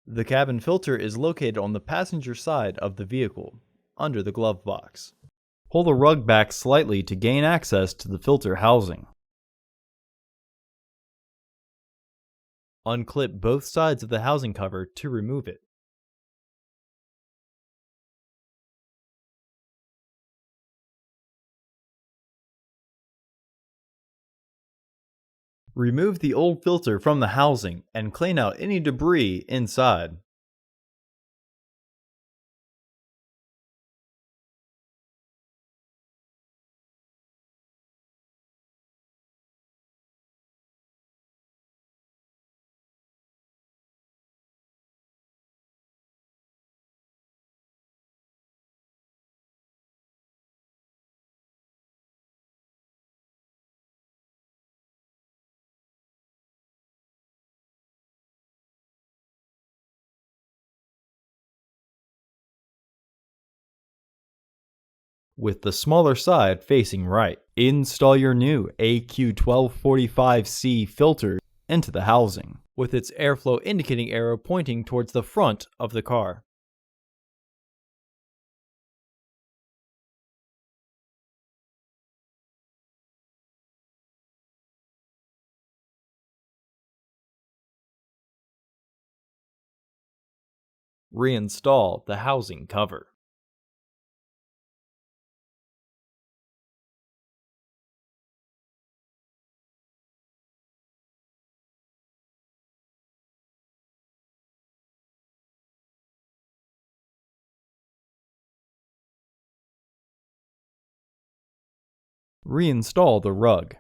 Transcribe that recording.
The cabin filter is located on the passenger side of the vehicle, under the glove box. Pull the rug back slightly to gain access to the filter housing. Unclip both sides of the housing cover to remove it. Remove the old filter from the housing and clean out any debris inside. With the smaller side facing right. Install your new AQ1245C filter into the housing, with its airflow indicating arrow pointing towards the front of the car. Reinstall the housing cover. Reinstall the rug.